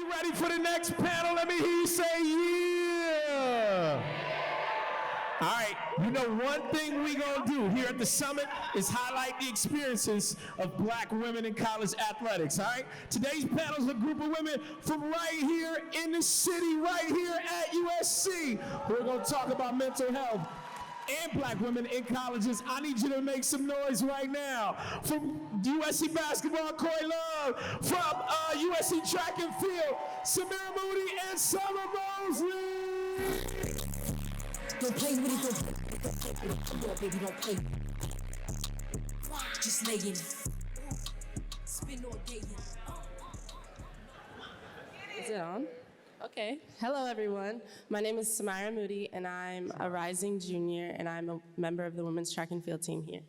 you ready for the next panel? Let me hear you say yeah. All right, you know one thing we gonna do here at the summit is highlight the experiences of black women in college athletics, all right? Today's panel is a group of women from right here in the city, right here at USC. We're gonna talk about mental health and black women in colleges. I need you to make some noise right now. From USC Basketball Koi Love, from USC Track and Field, Samirah Moody and Summer Mosley. Don't play with it, don't play with it. Come on, baby, don't play. Just lay in it. Spin all day. Is it on? Okay. Hello, everyone. My name is Samirah Moody, and I'm a rising junior, and I'm a member of the women's track and field team here.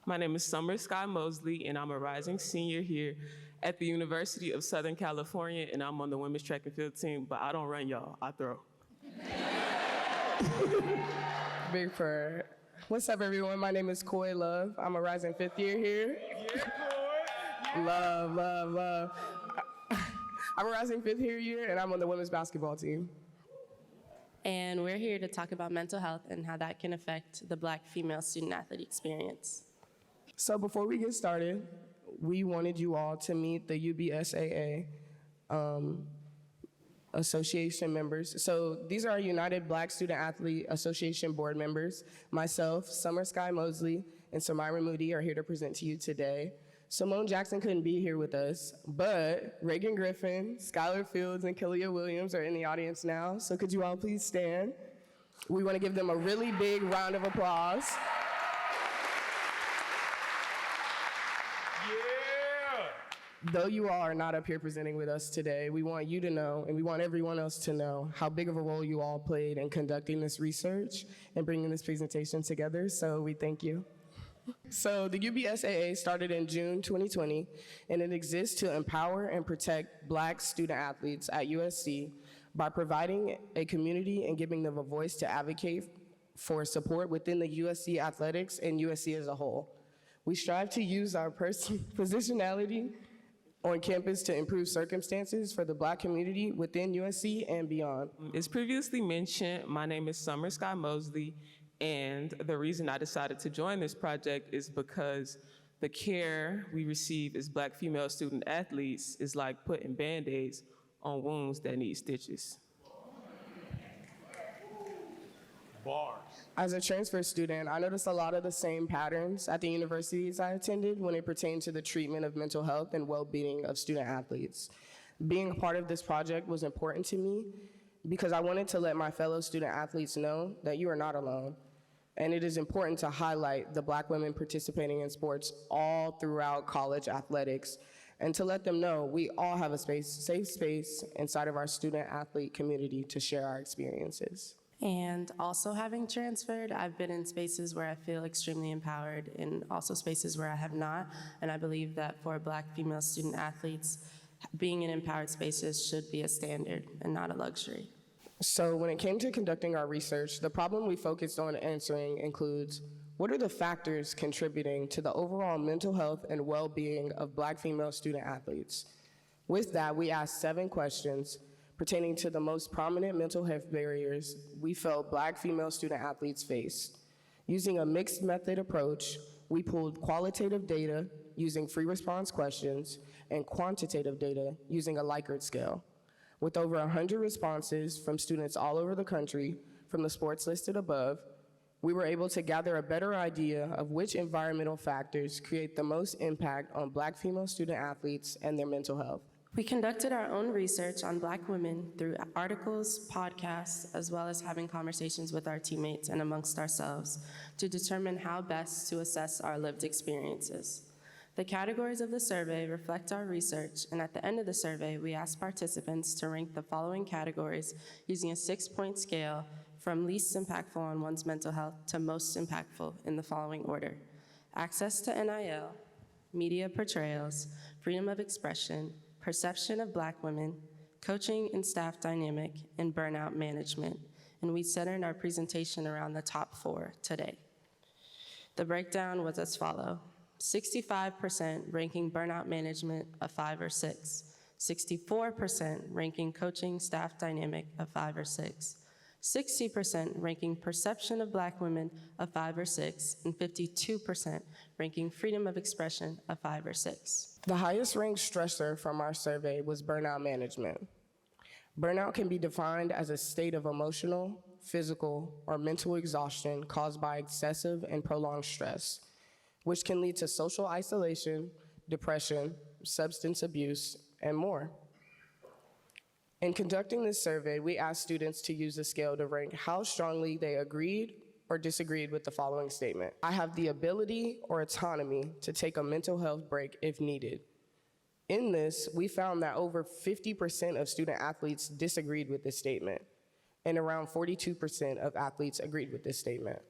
My name is Summer Mosley, and I'm a rising senior here at the University of Southern California, and I'm on the women's track and field team, but I don't run, y'all. I throw. Big prayer. What's up, everyone? My name is Koi Love. I'm a rising fifth year here. Yeah, Koi. Love, love, love. I'm a rising fifth year, and I'm on the women's basketball team. And we're here to talk about mental health and how that can affect the black female student athlete experience. So before we get started, we wanted you all to meet the UBSAA association members. So these are our United Black Student Athlete Association board members. Myself, Summer Mosley, and Samirah Moody are here to present to you today. Simone Jackson couldn't be here with us, but Reagan Griffin, Skylar Fields, and Kalia Williams are in the audience now. So could you all please stand? We want to give them a really big round of applause. Though you all are not up here presenting with us today, we want you to know, and we want everyone else to know, how big of a role you all played in conducting this research and bringing this presentation together, so we thank you. So the UBSAA started in June 2020, and it exists to empower and protect black student athletes at USC by providing a community and giving them a voice to advocate for support within the USC athletics and USC as a whole. We strive to use our positionality on campus to improve circumstances for the black community within USC and beyond. As previously mentioned, my name is Summer Mosley, and the reason I decided to join this project is because the care we receive as black female student athletes is like putting Band-Aids on wounds that need stitches. Bars. As a transfer student, I noticed a lot of the same patterns at the universities I attended when it pertained to the treatment of mental health and well-being of student athletes. Being a part of this project was important to me because I wanted to let my fellow student athletes know that you are not alone. And it is important to highlight the black women participating in sports all throughout college athletics and to let them know we all have a safe space inside of our student athlete community to share our experiences. And also having transferred, I've been in spaces where I feel extremely empowered and also spaces where I have not. And I believe that for black female student athletes, being in empowered spaces should be a standard and not a luxury. So when it came to conducting our research, the problem we focused on answering includes, what are the factors contributing to the overall mental health and well-being of black female student athletes? With that, we asked 7 questions pertaining to the most prominent mental health barriers we felt black female student athletes faced. Using a mixed method approach, we pulled qualitative data using free response questions and quantitative data using a Likert scale. With over 100 responses from students all over the country from the sports listed above, we were able to gather a better idea of which environmental factors create the most impact on black female student athletes and their mental health. We conducted our own research on black women through articles, podcasts, as well as having conversations with our teammates and amongst ourselves to determine how best to assess our lived experiences. The categories of the survey reflect our research, and at the end of the survey, we asked participants to rank the following categories using a 6-point scale from least impactful on one's mental health to most impactful in the following order: access to NIL, media portrayals, freedom of expression, perception of black women, coaching and staff dynamic, and burnout management. And we centered our presentation around the top 4 today. The breakdown was as follows: 65% ranking burnout management a 5 or 6, 64% ranking coaching staff dynamic a 5 or 6, 60% ranking perception of Black women a 5 or 6, and 52% ranking freedom of expression a 5 or 6. The highest ranked stressor from our survey was burnout management. Burnout can be defined as a state of emotional, physical, or mental exhaustion caused by excessive and prolonged stress, which can lead to social isolation, depression, substance abuse, and more. In conducting this survey, we asked students to use a scale to rank how strongly they agreed or disagreed with the following statement: I have the ability or autonomy to take a mental health break if needed. In this, we found that over 50% of student athletes disagreed with this statement, and around 42% of athletes agreed with this statement.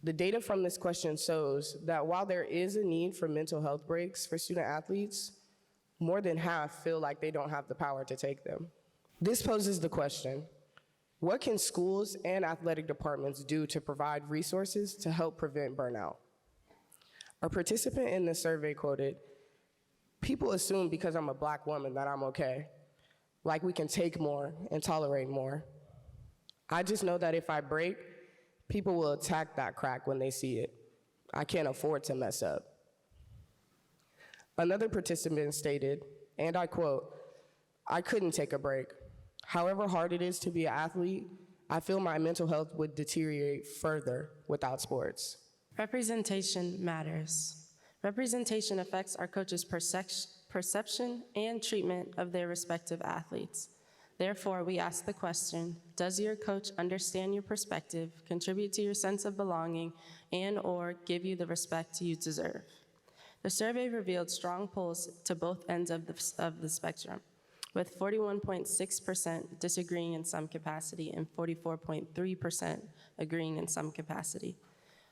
The data from this question shows that while there is a need for mental health breaks for student athletes, more than half feel like they don't have the power to take them. This poses the question: what can schools and athletic departments do to provide resources to help prevent burnout? A participant in the survey quoted, "People assume because I'm a Black woman that I'm okay, like we can take more and tolerate more. I just know that if I break, people will attack that crack when they see it. I can't afford to mess up." Another participant stated, and I quote, "I couldn't take a break. However hard it is to be an athlete, I feel my mental health would deteriorate further without sports." Representation matters. Representation affects our coaches' perception and treatment of their respective athletes. Therefore, we ask the question, does your coach understand your perspective, contribute to your sense of belonging, and/or give you the respect you deserve? The survey revealed strong pulls to both ends of the spectrum, with 41.6% disagreeing in some capacity and 44.3% agreeing in some capacity.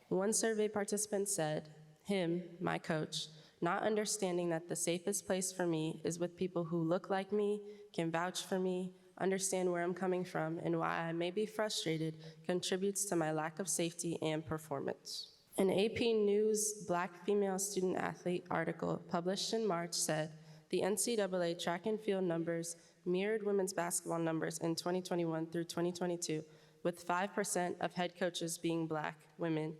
One survey participant said, "Him, my coach, not understanding that the safest place for me is with people who look like me, can vouch for me, understand where I'm coming from, and why I may be frustrated, contributes to my lack of safety and performance." An AP News Black Female Student Athlete article published in March said, the NCAA track and field numbers mirrored women's basketball numbers in 2021 through 2022, with 5% of head coaches being Black women,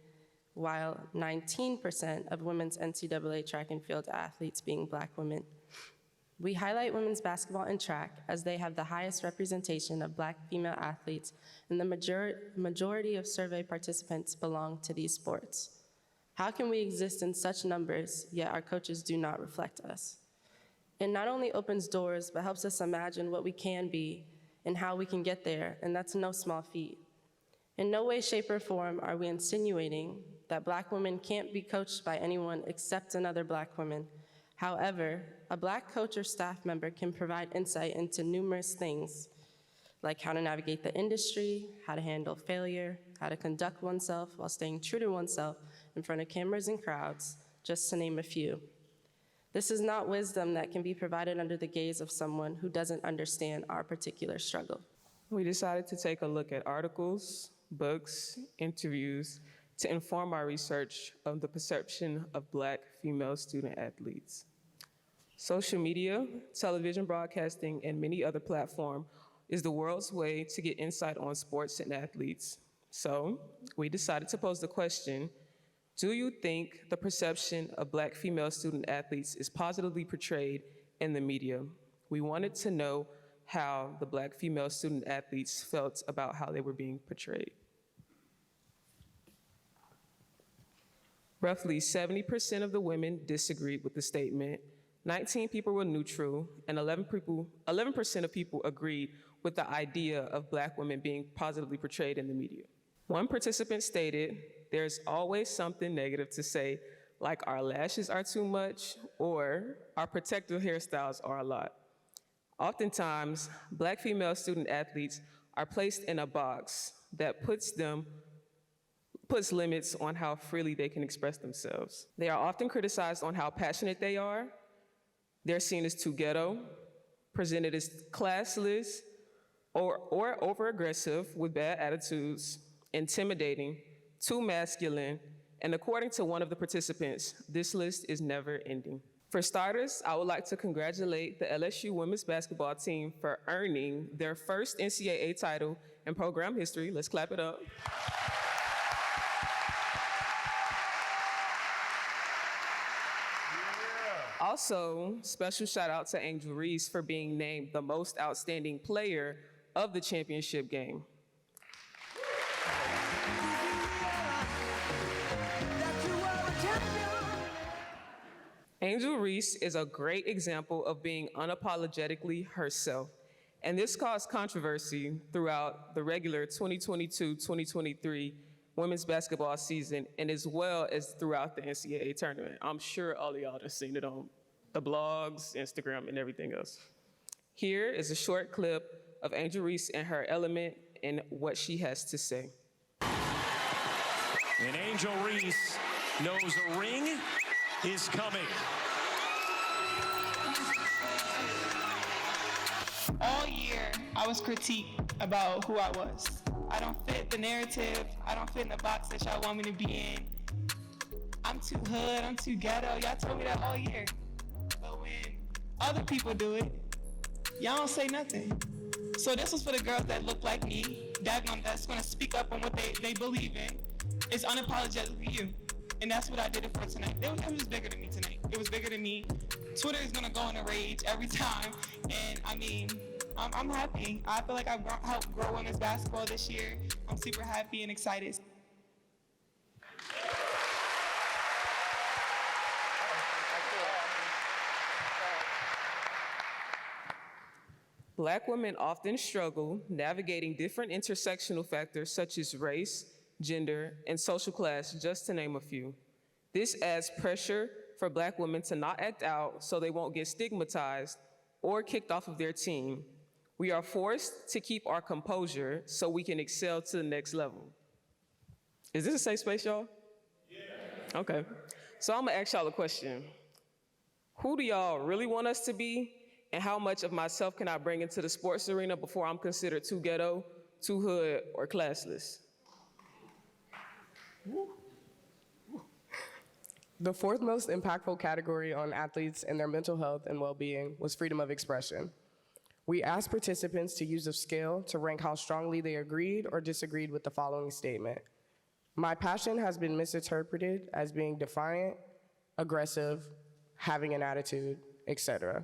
while 19% of women's NCAA track and field athletes being Black women. We highlight women's basketball and track as they have the highest representation of Black female athletes, and the majority of survey participants belong to these sports. How can we exist in such numbers, yet our coaches do not reflect us? It not only opens doors, but helps us imagine what we can be and how we can get there, and that's no small feat. In no way, shape, or form are we insinuating that Black women can't be coached by anyone except another Black woman. However, a Black coach or staff member can provide insight into numerous things, like how to navigate the industry, how to handle failure, how to conduct oneself while staying true to oneself in front of cameras and crowds, just to name a few. This is not wisdom that can be provided under the gaze of someone who doesn't understand our particular struggle. We decided to take a look at articles, books, interviews to inform our research of the perception of Black female student athletes. Social media, television broadcasting, and many other platforms is the world's way to get insight on sports and athletes. So we decided to pose the question, do you think the perception of Black female student athletes is positively portrayed in the media? We wanted to know how the Black female student athletes felt about how they were being portrayed. Roughly 70% of the women disagreed with the statement, 19 people were neutral, and 11% of people agreed with the idea of Black women being positively portrayed in the media. One participant stated, "There's always something negative to say, like our lashes are too much or our protective hairstyles are a lot." Oftentimes, Black female student athletes are placed in a box that puts limits on how freely they can express themselves. They are often criticized on how passionate they are. They're seen as too ghetto, presented as classless, or over-aggressive with bad attitudes, intimidating, too masculine, and according to one of the participants, this list is never ending. For starters, I would like to congratulate the LSU women's basketball team for earning their first NCAA title in program history. Let's clap it up. Also, special shout out to Angel Reese for being named the most outstanding player of the championship game. Angel Reese is a great example of being unapologetically herself, and this caused controversy throughout the regular 2022-2023 women's basketball season, and as well as throughout the NCAA tournament. I'm sure all of y'all have seen it on the blogs, Instagram, and everything else. Here is a short clip of Angel Reese and her element and what she has to say. And Angel Reese knows a ring is coming. All year, I was critiqued about who I was. I don't fit the narrative. I don't fit in the box that y'all want me to be in. I'm too hood, I'm too ghetto. Y'all told me that all year. But when other people do it, y'all don't say nothing. So this was for the girls that look like me, that's gonna speak up on what they believe in. It's unapologetically you. And that's what I did it for tonight. It was bigger than me tonight. It was bigger than me. Twitter is gonna go in a rage every time. And I mean, I'm happy. I feel like I've helped grow women's basketball this year. I'm super happy and excited. Black women often struggle navigating different intersectional factors such as race, gender, and social class, just to name a few. This adds pressure for Black women to not act out so they won't get stigmatized or kicked off of their team. We are forced to keep our composure so we can excel to the next level. Is this a safe space, y'all? Yeah. Okay. So I'm gonna ask y'all a question. Who do y'all really want us to be? And how much of myself can I bring into the sports arena before I'm considered too ghetto, too hood, or classless? The fourth most impactful category on athletes and their mental health and well-being was freedom of expression. We asked participants to use a scale to rank how strongly they agreed or disagreed with the following statement. My passion has been misinterpreted as being defiant, aggressive, having an attitude, etc.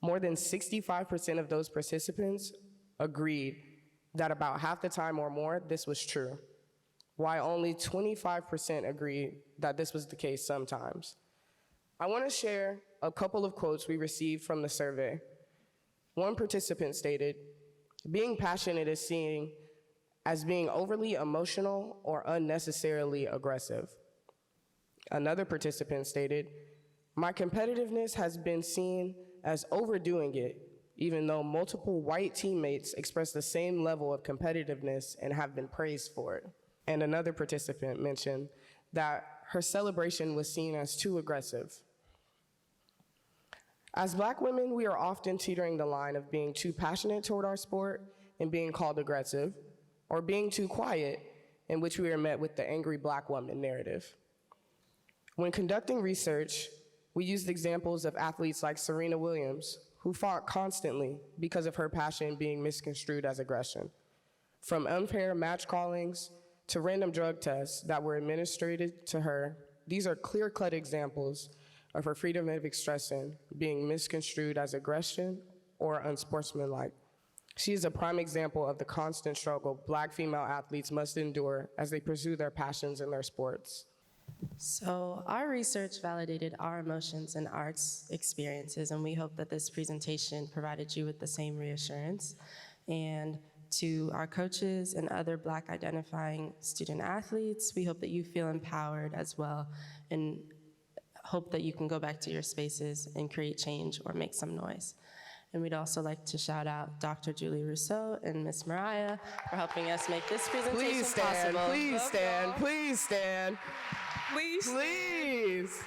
More than 65% of those participants agreed that about half the time or more, this was true, while only 25% agreed that this was the case sometimes. I want to share a couple of quotes we received from the survey. One participant stated, being passionate is seen as being overly emotional or unnecessarily aggressive. Another participant stated, my competitiveness has been seen as overdoing it, even though multiple white teammates express the same level of competitiveness and have been praised for it. And another participant mentioned that her celebration was seen as too aggressive. As Black women, we are often teetering the line of being too passionate toward our sport and being called aggressive, or being too quiet, in which we are met with the angry Black woman narrative. When conducting research, we used examples of athletes like Serena Williams, who fought constantly because of her passion being misconstrued as aggression. From unfair match callings to random drug tests that were administered to her, these are clear-cut examples of her freedom of expression being misconstrued as aggression or unsportsmanlike. She is a prime example of the constant struggle Black female athletes must endure as they pursue their passions in their sports. So our research validated our emotions and our experiences, and we hope that this presentation provided you with the same reassurance. And to our coaches and other Black identifying student athletes, we hope that you feel empowered as well, and hope that you can go back to your spaces and create change or make some noise. And we'd also like to shout out Dr. Julie Rousseau and Miss Mariah for helping us make this presentation Please stand, possible. please stand, please stand. Please. Please.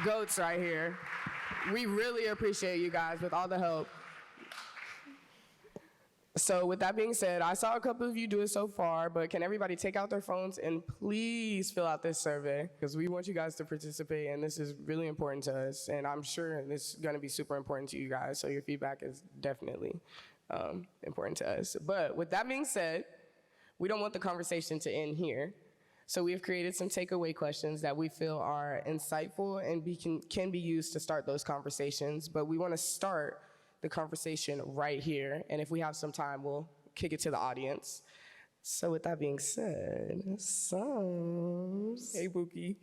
Goats right here. We really appreciate you guys with all the help. So with that being said, I saw a couple of you do it so far, but can everybody take out their phones and please fill out this survey, because we want you guys to participate, and this is really important to us, and I'm sure this is going to be super important to you guys, so your feedback is definitely important to us. But with that being said, we don't want the conversation to end here, so we have created some takeaway questions that we feel are insightful and can be used to start those conversations, but we want to start the conversation right here, and if we have some time, we'll kick it to the audience. So with that being said, Hey, Bookie.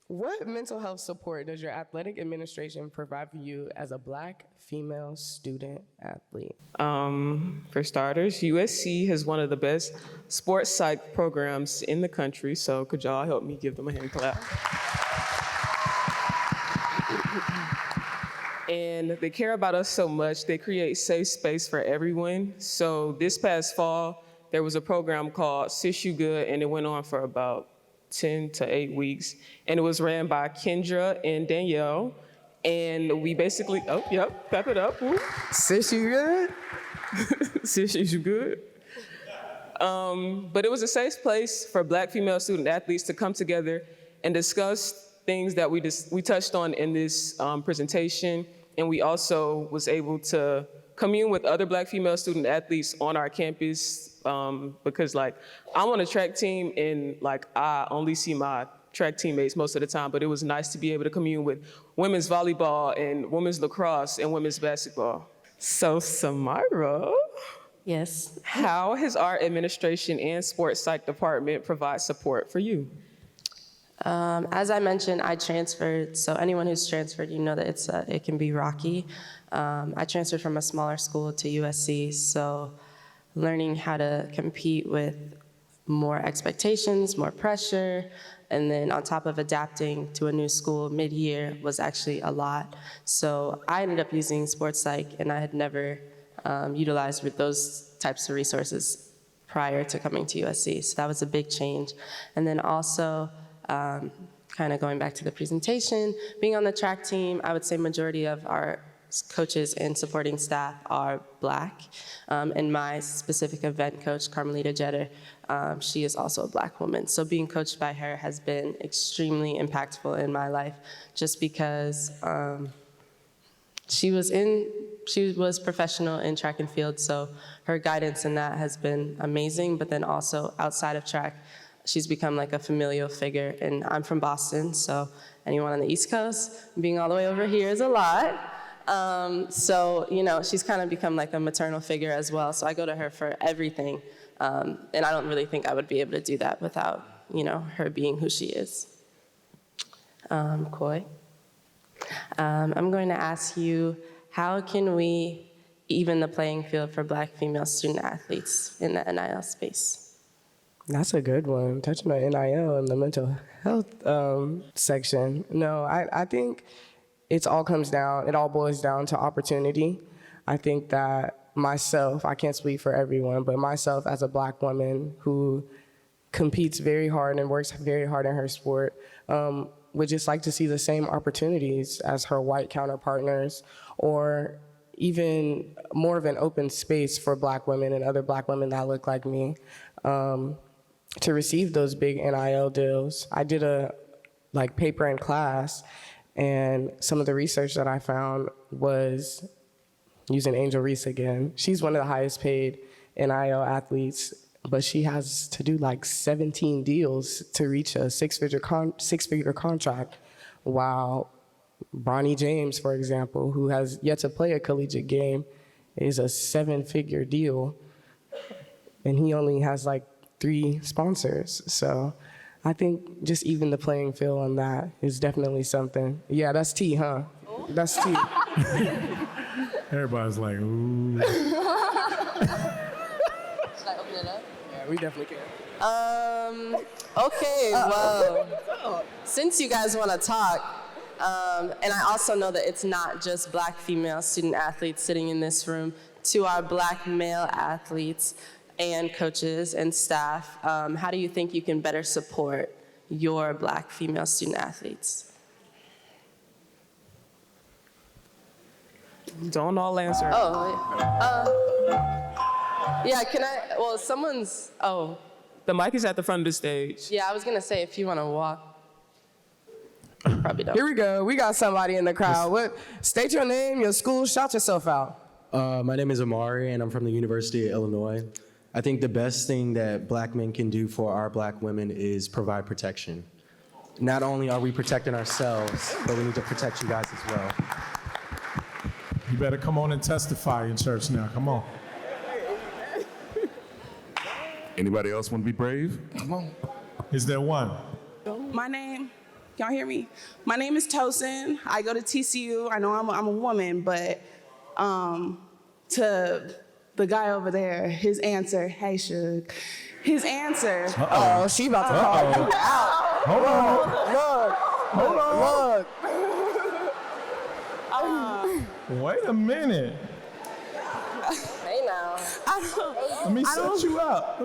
what mental health support does your athletic administration provide for you as a Black female student athlete? For starters, USC has one of the best sports psych programs in the country, so could y'all help me give them a hand clap? And they care about us so much, they create safe space for everyone. So this past fall, there was a program called Sis You Good, and it went on for about 10 to 8 weeks. And it was ran by Kendra and Danielle. And we basically, pep it up. Woo. Sis, you good? Sis You Good. But it was a safe place for Black female student athletes to come together and discuss things that we touched on in this presentation, and we also was able to commune with other Black female student athletes on our campus, because I'm on a track team, and I only see my track teammates most of the time, but it was nice to be able to commune with women's volleyball and women's lacrosse and women's basketball. So Samirah, Yes. how has our administration and sports psych department provide support for you? As I mentioned, I transferred, so anyone who's transferred, you know that it can be rocky. I transferred from a smaller school to USC, so learning how to compete with more expectations, more pressure, and then on top of adapting to a new school mid-year was actually a lot. So I ended up using sports psych, and I had never utilized with those types of resources prior to coming to USC, so that was a big change. And then also, kind of going back to the presentation, being on the track team, I would say majority of our coaches and supporting staff are Black. And my specific event coach, Carmelita Jeter, she is also a Black woman. So being coached by her has been extremely impactful in my life, just because she was professional in track and field, so her guidance in that has been amazing, but then also outside of track, she's become like a familial figure, and I'm from Boston, so anyone on the East Coast, being all the way over here is a lot. So, she's kind of become like a maternal figure as well, so I go to her for everything, and I don't really think I would be able to do that without, her being who she is. Koi, I'm going to ask you, how can we even the playing field for Black female student athletes in the NIL space? That's a good one, touching on NIL and the mental health section. No, I think it all boils down to opportunity. I think that myself, I can't speak for everyone, but myself as a Black woman who competes very hard and works very hard in her sport, would just like to see the same opportunities as her white counterpartners, or even more of an open space for Black women and other Black women that look like me, to receive those big NIL deals. I did a paper in class, and some of the research that I found was using Angel Reese again. She's one of the highest paid NIL athletes, but she has to do 17 deals to reach a six-figure contract, while Bronny James, for example, who has yet to play a collegiate game, is a 7-figure deal, and he only has 3 sponsors. So I think just even the playing field on that is definitely something. Yeah, that's tea, huh? That's tea. Everybody's like, ooh. Should I open it up? Yeah, we definitely can. Okay, well, since you guys want to talk, and I also know that it's not just Black female student athletes sitting in this room, to our Black male athletes and coaches and staff, how do you think you can better support your Black female student athletes? Don't all answer. Yeah, can I, well, someone's, The mic is at the front of the stage. yeah, I was gonna say if you wanna walk. Probably don't. Here we go. We got somebody in the crowd. State your name, your school, shout yourself out. My name is Amari, and I'm from the University of Illinois. I think the best thing that black men can do for our black women is provide protection. Not only are we protecting ourselves, but we need to protect you guys as well. You better come on and testify in church now. Come on. Anybody else want to be brave? Come on. Is there one? My name, y'all hear me? My name is Tosin. I go to TCU. I know I'm a woman, but to the guy over there, his answer, hey, Suge, his answer. Oh, she about to call you out. Hold on. Look. Wait a minute. Hey now. Let me set you up.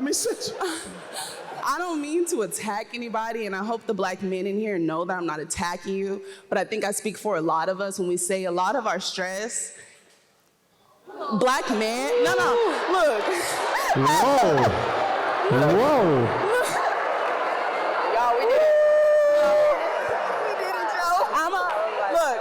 I don't mean to attack anybody, and I hope the black men in here know that I'm not attacking you, but I think I speak for a lot of us when we say a lot of our stress, black men, no, look. Whoa. Whoa. Y'all, we did it. We did it, Joe. Look,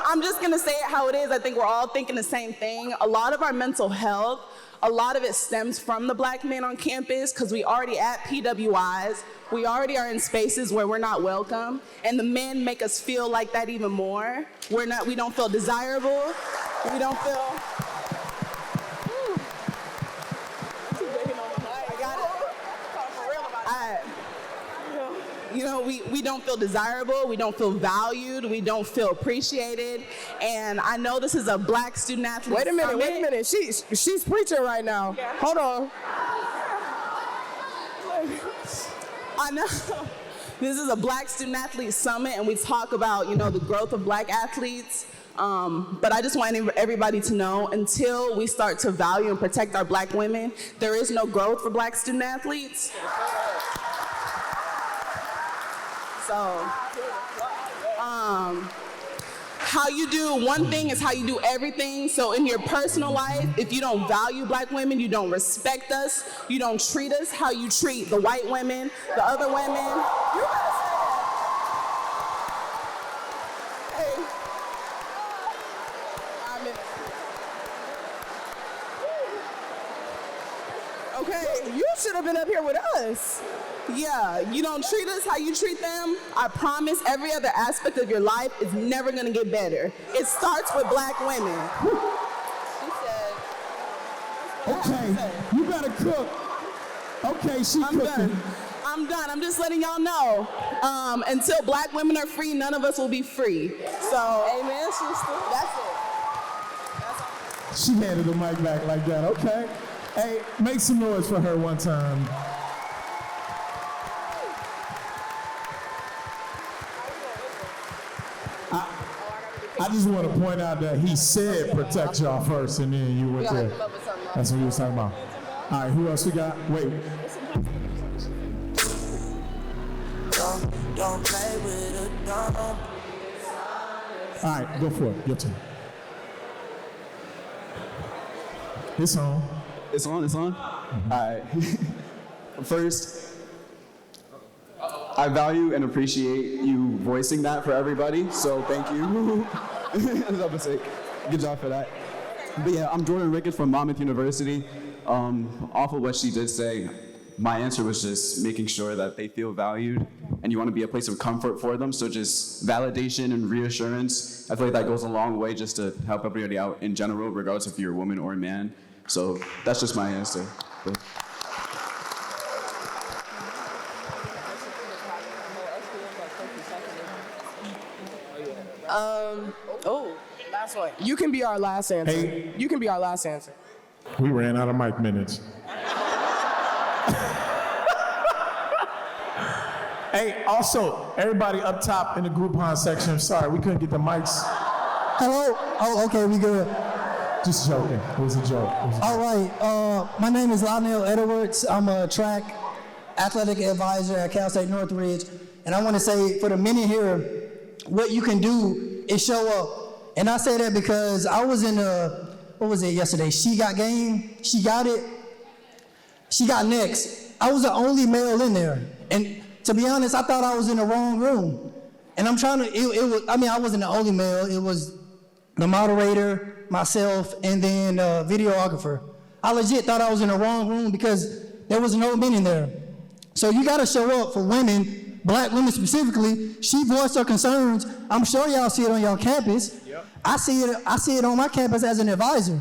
I'm just gonna say it how it is. I think we're all thinking the same thing. A lot of our mental health, a lot of it stems from the black men on campus because we already at PWIs. We already are in spaces where we're not welcome, and the men make us feel like that even more. We don't feel desirable. We don't feel. We don't feel desirable, we don't feel valued, we don't feel appreciated, and I know this is a black student athlete summit. Wait a minute, she's preaching right now. Yeah. Hold on. I know. This is a black student athlete summit, and we talk about, the growth of black athletes, but I just want everybody to know, until we start to value and protect our black women, there is no growth for black student athletes. So, how you do one thing is how you do everything. So in your personal life, if you don't value black women, you don't respect us, you don't treat us how you treat the white women, the other women. You gotta say that. Hey. 5 minutes. Okay, you should have been up here with us. Yeah, you don't treat us how you treat them. I promise every other aspect of your life is never gonna get better. It starts with black women. Okay, you better cook. Okay, I'm done. I'm just letting y'all know. Until black women are free, none of us will be free. So, amen, sister. That's it. She handed the mic back like that. Okay. Hey, make some noise for her one time. I just want to point out that he said protect y'all first, and then you went there. That's what he was talking about. All right, who else we got? Wait. Don't play with a dog. All right, go for it. Your turn. It's on. It's on? Mm-hmm. All right. First, I value and appreciate you voicing that for everybody, so thank you. Good job for that. But yeah, I'm Jordan Ricketts from Monmouth University. Off of what she did say, my answer was just making sure that they feel valued, and you want to be a place of comfort for them, so just validation and reassurance. I feel like that goes a long way just to help everybody out in general, regardless if you're a woman or a man. So that's just my answer. But last one. You can be our last answer. Hey. You can be our last answer. We ran out of mic minutes. Hey, also, everybody up top in the Groupon section, sorry, we couldn't get the mics. Hello? Oh, okay, we good. Just joking. It was a joke. All right. My name is Lionel Edwards. I'm a track athletic advisor at Cal State Northridge. And I want to say for the men in here, what you can do is show up And I say that because I was in what was it yesterday? She Got Game. She got it. She got next. I was the only male in there. And to be honest, I thought I was in the wrong room. And I'm trying to, I wasn't the only male. It was the moderator, myself, and then videographer. I legit thought I was in the wrong room because there was no men in there. So you gotta show up for women, black women specifically. She voiced her concerns. I'm sure y'all see it on y'all campus. Yep. I see it on my campus as an advisor.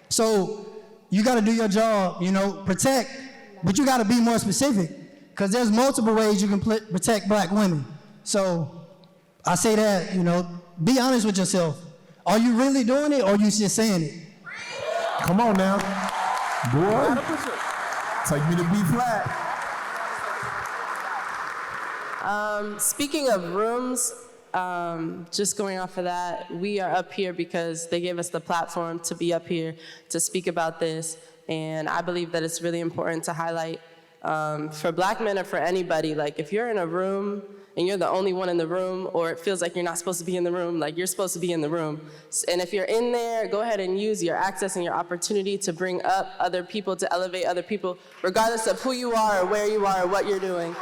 So you gotta do your job, protect, but you gotta be more specific because there's multiple ways you can protect black women. So I say that, be honest with yourself. Are you really doing it or are you just saying it? Come on now. Boy, take me to B flat. Speaking of rooms, just going off of that, we are up here because they gave us the platform to be up here to speak about this. And I believe that it's really important to highlight for black men or for anybody, like if you're in a room and you're the only one in the room, or it feels like you're not supposed to be in the room, like you're supposed to be in the room. And if you're in there, go ahead and use your access and your opportunity to bring up other people, to elevate other people, regardless of who you are or where you are or what you're doing.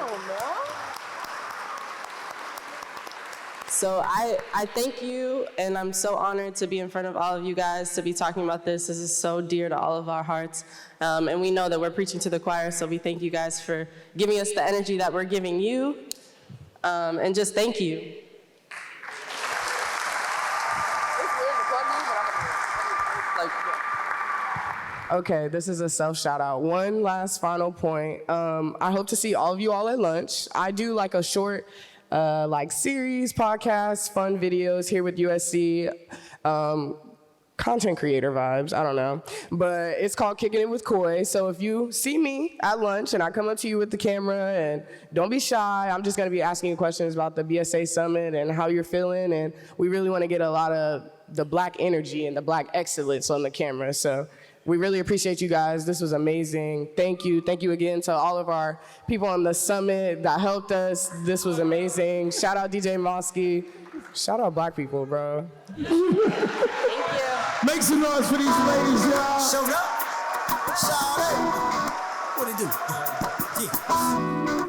So I thank you, and I'm so honored to be in front of all of you guys, to be talking about this. This is so dear to all of our hearts. And we know that we're preaching to the choir, so we thank you guys for giving us the energy that we're giving you. And just thank you. Okay, this is a self shout out. One last final point. I hope to see all of you all at lunch. I do like a short series, podcasts, fun videos here with USC. Content creator vibes, I don't know. But it's called Kicking It with Koi. So if you see me at lunch and I come up to you with the camera, and don't be shy, I'm just gonna be asking you questions about the BSA Summit and how you're feeling. And we really wanna get a lot of the black energy and the black excellence on the camera. So we really appreciate you guys. This was amazing. Thank you. Thank you again to all of our people on the summit that helped us. This was amazing. Shout out DJ Mosley. Shout out black people, bro. Make some noise for these ladies, y'all. Showed up. Shout out. What it do? Yeah.